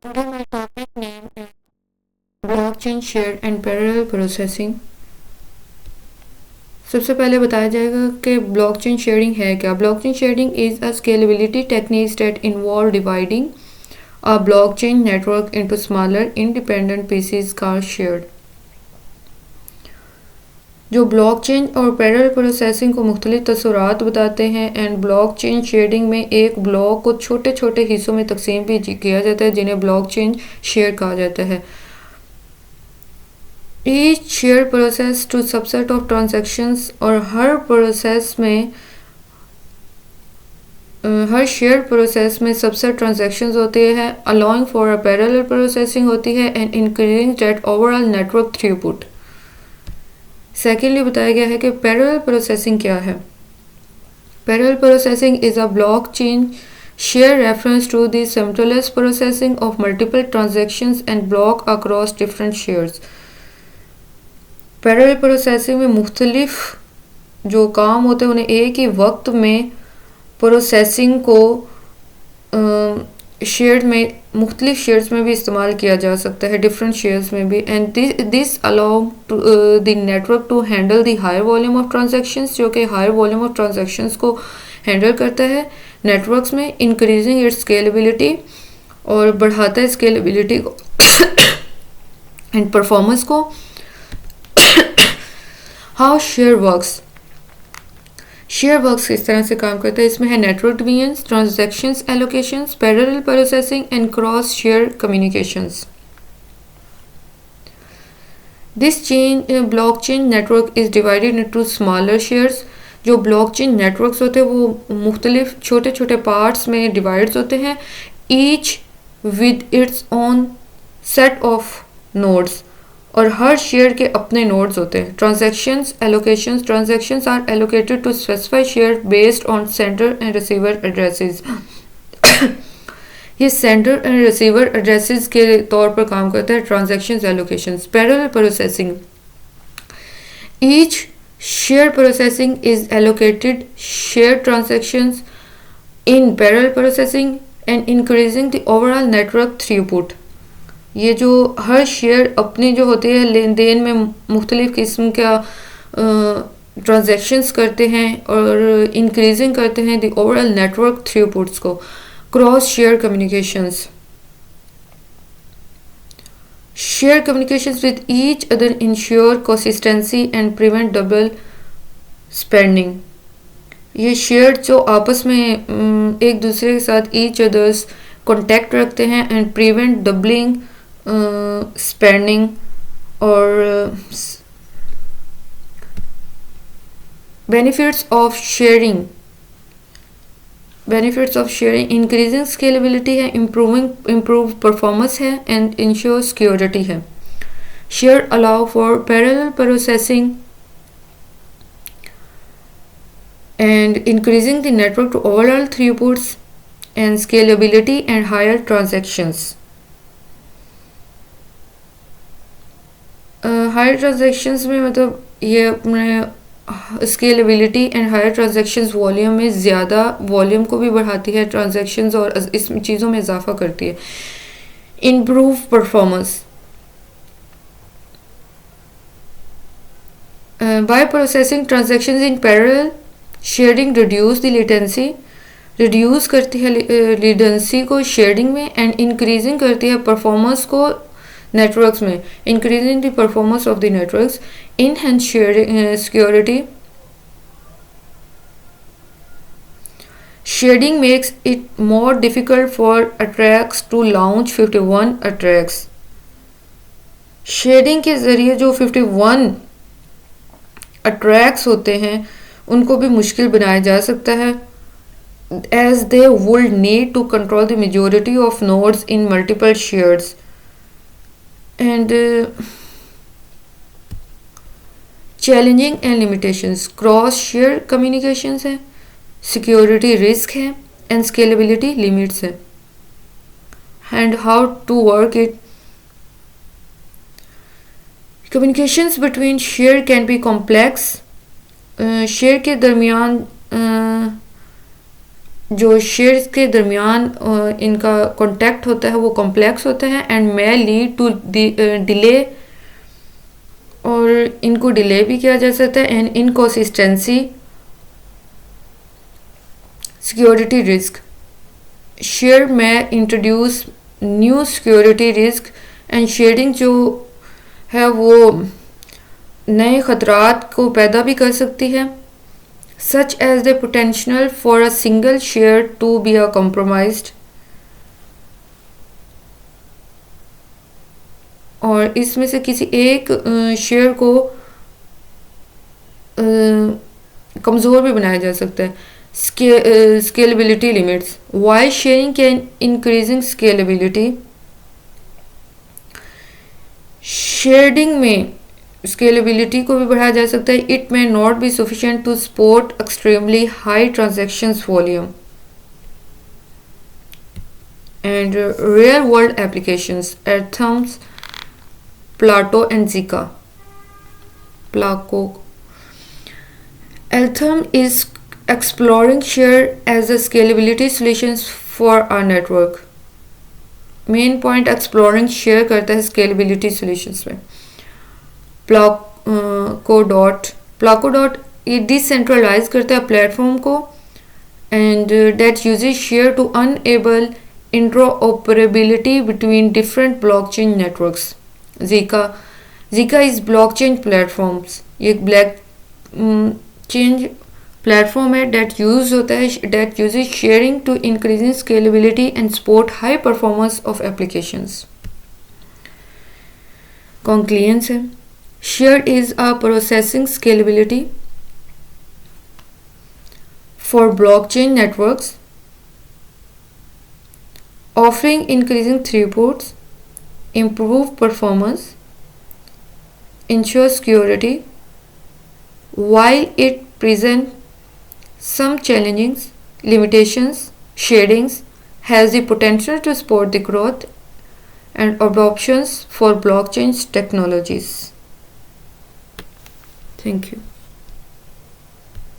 Today my topic name is blockchain shared and parallel processing। सबसे पहले बताया जाएगा कि ब्लॉकचेन शेयरिंग है क्या। Blockchain sharing is a scalability techniques that involve dividing a blockchain network into smaller independent pieces का shared. जो blockchain और पैरेलल प्रोसेसिंग को मुख्तलिफ तसव्वुरात बताते हैं। एंड ब्लॉकचेन शेयरिंग में एक ब्लॉक को छोटे छोटे हिस्सों में तकसीम भी किया जाता है जिन्हें ब्लॉकचेन शेयर कहा जाता है। Each share process to subset of transactions, और हर प्रोसेस में हर शेयर प्रोसेस में सबसेट ट्रांजैक्शंस होते हैं। Allowing for a parallel processing होती है and increasing that overall network throughput. Secondly बताया गया है कि पैरेलल प्रोसेसिंग क्या है। Parallel processing is a blockchain share reference to the simultaneous processing of multiple transactions and block across different shares. Parallel processing में मुख्तलिफ जो काम होते हैं उन्हें एक ही वक्त में प्रोसेसिंग को शेयर में मुख्तलिफ शेयर्स में भी इस्तेमाल किया जा सकता है, डिफरेंट शेयर्स में भी। And this allow the network to handle the higher volume of transactions, जो कि हायर वॉल्यूम ऑफ ट्रांजैक्शंस को हैंडल करता है नेटवर्क्स में, इंक्रीजिंग इट्स स्केलेबिलिटी, और बढ़ाता है स्केलेबिलिटी को एंड परफॉर्मेंस को। How share works. Share works किस तरह से काम करता है, इसमें है network divisions, transactions allocations, parallel processing and cross share communications. This chain blockchain network is divided into smaller shares. जो ब्लॉकचेन नेटवर्क्स होते हैं वो मुख्तलिफ छोटे छोटे पार्ट्स में डिवाइड्स होते हैं, each with its own set of nodes, और हर शेयर के अपने नोड्स होते हैं। Transactions allocations. Transactions are allocated to specify share based on sender and receiver addresses. ये सेंडर एंड रिसीवर एड्रेसेस के तौर पर काम करता है transactions allocations. Parallel processing. Each share processing is allocated share transactions in parallel processing and increasing the overall network throughput. ये जो हर share अपनी जो होती है लेन देन में मुख्तलिफ किस्म का ट्रांजैक्शंस करते हैं और इंक्रीजिंग करते हैं द ओवरऑल नेटवर्क थ्रूपुट्स को। Cross share communications. Share communications with each other ensure consistency and prevent double spending. ये शेयर जो आपस में एक दूसरे के साथ ईच अदर्स कॉन्टेक्ट रखते हैं एंड प्रिवेंट डबलिंग स्पेंडिंग। और benefits of sharing. Benefits of sharing increasing scalability है, इम्प्रूव परफॉर्मेंस है एंड इंश्योर सिक्योरिटी है। Share allow for parallel processing and increasing the network to overall throughputs and scalability and higher transactions. Higher transactions में मतलब ये अपने scalability and higher transactions volume में ज़्यादा volume को भी बढ़ाती है ट्रांजैक्शंस और इस चीज़ों में इजाफा करती है। Improve performance. By processing transactions in parallel, sharing reduce the latency, reduce करती है लेटेंसी को शेयरिंग में, एंड इंक्रीजिंग करती है परफॉर्मेंस को नेटवर्क्स में, increasing the performance of the networks. Enhance sharing security. Sharing makes it more difficult for attacks to launch 51 attacks. Sharing के ज़रिए जो 51 अटैक्स होते हैं उनको भी मुश्किल बनाया जा सकता है, as they would need to control the majority of nodes in multiple shares. And challenging and limitations. Cross share communications है, security risk है, and scalability limits है। And how to work it. Communications between share can be complex. Share के दरमियान जो shares के दरमियान इनका contact होता है वो कॉम्प्लेक्स होता है and may lead to delay, और इनको डिले भी किया जा सकता है, and inconsistency, security risk. Share में introduce new security risk and sharing जो है वो नए ख़तरात को पैदा भी कर सकती है, such as the potential for a single share to be a compromised, और इसमें से किसी एक शेयर को कमज़ोर भी बनाया जा सकता है। Scalability limits, while sharing can increasing scalability, sharing में स्केलेबिलिटी को भी बढ़ाया जा सकता है। It may not be sufficient to support extremely high transactions volume and real world applications, Ethereum's, Plato and Zilliqa. प्लाको Altham is exploring share as a scalability solutions for our network. Main point exploring share करता है scalability solutions में। प्लाको dot ये decentralise करता है platform को and that uses share to enable interoperability between different blockchain networks. Zilliqa is blockchain platforms, ये blockchain platform है that use होता है, that uses sharing to increasing scalability and support high performance of applications. Conclusion है, share is a processing scalability for blockchain networks offering increasing throughputs, improve performance, ensure security, while it presents some challenges, limitations, shadings, has the potential to support the growth and adoptions for blockchain technologies. Thank you.